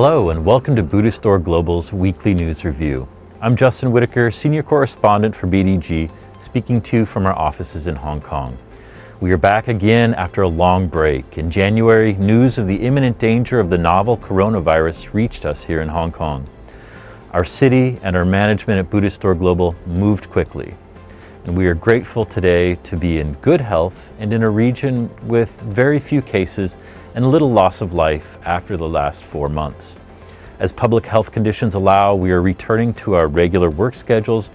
Hello and welcome to Buddhistdoor Global's weekly news review. I'm Justin Whitaker, Senior Correspondent for BDG, speaking to you from our offices in Hong Kong. We are back again after a long break. In January, news of the imminent danger of the novel coronavirus reached us here in Hong Kong. Our city and our management at Buddhistdoor Global moved quickly, and we are grateful today to be in good health and in a region with very few cases and little loss of life after the last 4 months. As public health conditions allow, we are returning to our regular work schedules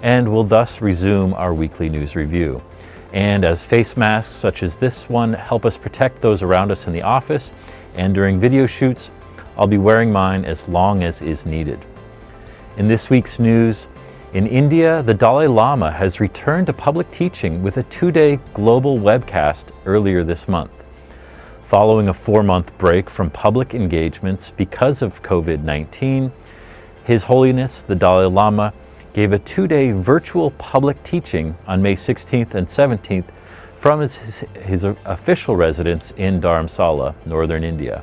and will thus resume our weekly news review. And as face masks such as this one help us protect those around us in the office and during video shoots, I'll be wearing mine as long as is needed. In this week's news, in India, the Dalai Lama has returned to public teaching with a 2-day global webcast earlier this month. Following a 4-month break from public engagements because of COVID-19, His Holiness the Dalai Lama gave a 2-day virtual public teaching on May 16th and 17th from his official residence in Dharamsala, northern India,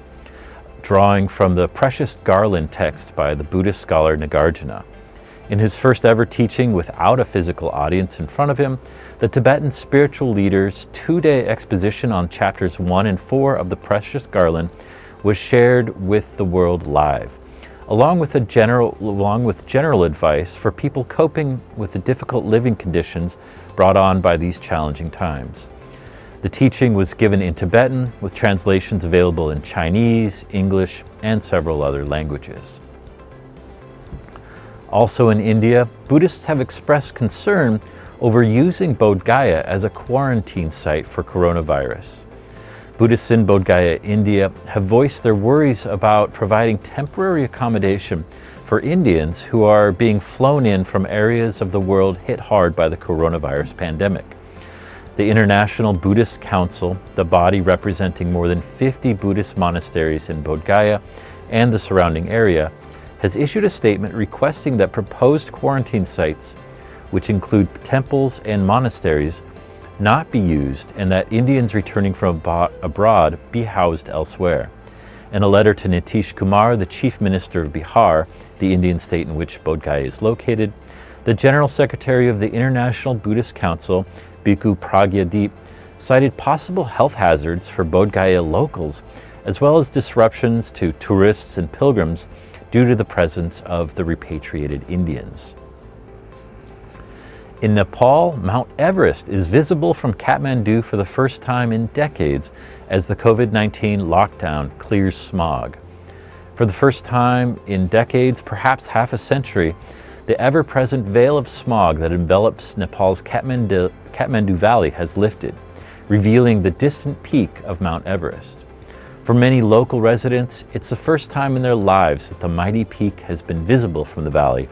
drawing from the Precious Garland text by the Buddhist scholar Nagarjuna. In his first ever teaching without a physical audience in front of him, the Tibetan spiritual leader's 2-day exposition on chapters 1 and 4 of the Precious Garland was shared with the world live, along with general advice for people coping with the difficult living conditions brought on by these challenging times. The teaching was given in Tibetan, with translations available in Chinese, English, and several other languages. Also in India, Buddhists have expressed concern over using Bodhgaya as a quarantine site for coronavirus. Buddhists in Bodhgaya, India, have voiced their worries about providing temporary accommodation for Indians who are being flown in from areas of the world hit hard by the coronavirus pandemic. The International Buddhist Council, the body representing more than 50 Buddhist monasteries in Bodhgaya and the surrounding area, has issued a statement requesting that proposed quarantine sites, which include temples and monasteries, not be used and that Indians returning from abroad be housed elsewhere. In a letter to Nitish Kumar, the Chief Minister of Bihar, the Indian state in which Bodhgaya is located, the General Secretary of the International Buddhist Council, Bhikkhu Pragyadeep, cited possible health hazards for Bodhgaya locals, as well as disruptions to tourists and pilgrims due to the presence of the repatriated Indians. In Nepal, Mount Everest is visible from Kathmandu for the first time in decades as the COVID-19 lockdown clears smog. For the first time in decades, perhaps half a century, the ever-present veil of smog that envelops Nepal's Kathmandu Valley has lifted, revealing the distant peak of Mount Everest. For many local residents, it's the first time in their lives that the mighty peak has been visible from the valley,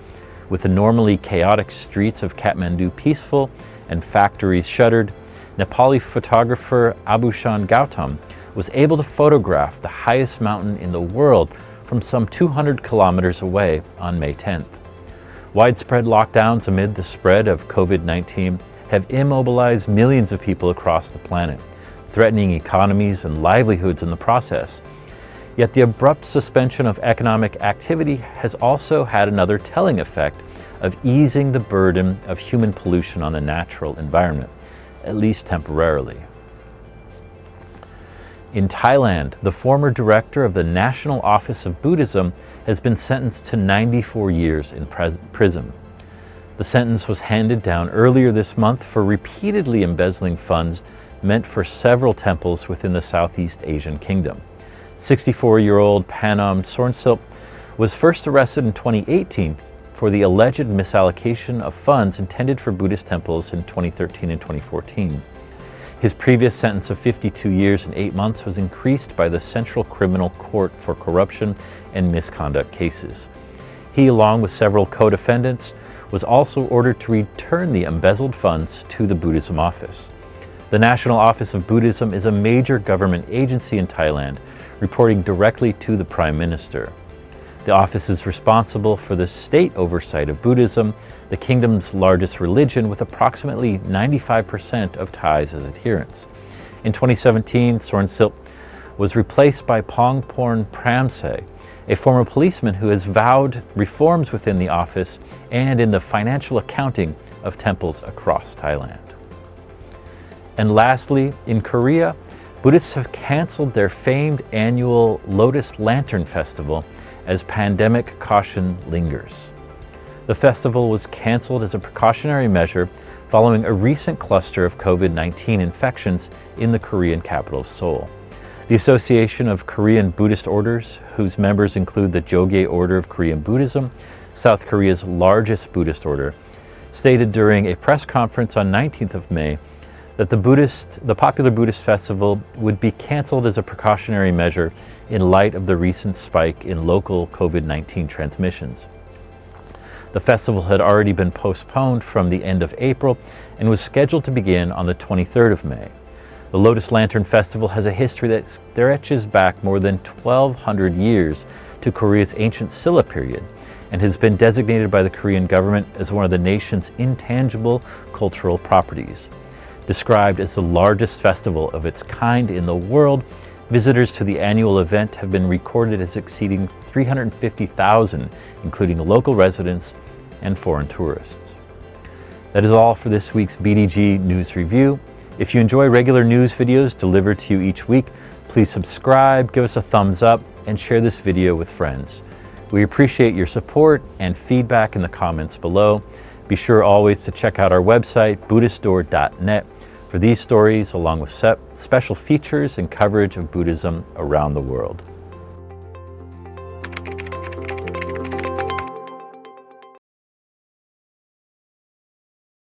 with the normally chaotic streets of Kathmandu peaceful and factories shuttered. Nepali photographer Abhushan Gautam was able to photograph the highest mountain in the world from some 200 kilometers away on May 10th. Widespread lockdowns amid the spread of COVID-19 have immobilized millions of people across the planet, threatening economies and livelihoods in the process. Yet the abrupt suspension of economic activity has also had another telling effect of easing the burden of human pollution on the natural environment, at least temporarily. In Thailand, the former director of the National Office of Buddhism has been sentenced to 94 years in prison. The sentence was handed down earlier this month for repeatedly embezzling funds meant for several temples within the Southeast Asian kingdom. 64-year-old Panom Sornsilp was first arrested in 2018 for the alleged misallocation of funds intended for Buddhist temples in 2013 and 2014. His previous sentence of 52 years and 8 months was increased by the Central Criminal Court for corruption and misconduct cases. He, along with several co-defendants, was also ordered to return the embezzled funds to the Buddhism Office. The National Office of Buddhism is a major government agency in Thailand, reporting directly to the Prime Minister. The office is responsible for the state oversight of Buddhism, the kingdom's largest religion, with approximately 95% of Thais as adherents. In 2017, Sornsilp was replaced by Pongporn Pramse, a former policeman who has vowed reforms within the office and in the financial accounting of temples across Thailand. And lastly, in Korea, Buddhists have canceled their famed annual Lotus Lantern Festival as pandemic caution lingers. The festival was canceled as a precautionary measure following a recent cluster of COVID-19 infections in the Korean capital of Seoul. The Association of Korean Buddhist Orders, whose members include the Jogye Order of Korean Buddhism, South Korea's largest Buddhist order, stated during a press conference on 19th of May that the popular Buddhist festival would be canceled as a precautionary measure in light of the recent spike in local COVID-19 transmissions. The festival had already been postponed from the end of April and was scheduled to begin on the 23rd of May. The Lotus Lantern Festival has a history that stretches back more than 1,200 years to Korea's ancient Silla period and has been designated by the Korean government as one of the nation's intangible cultural properties. Described as the largest festival of its kind in the world, visitors to the annual event have been recorded as exceeding 350,000, including local residents and foreign tourists. That is all for this week's BDG News Review. If you enjoy regular news videos delivered to you each week, please subscribe, give us a thumbs up, and share this video with friends. We appreciate your support and feedback in the comments below. Be sure always to check out our website, Buddhistdoor.net, for these stories along with special features and coverage of Buddhism around the world.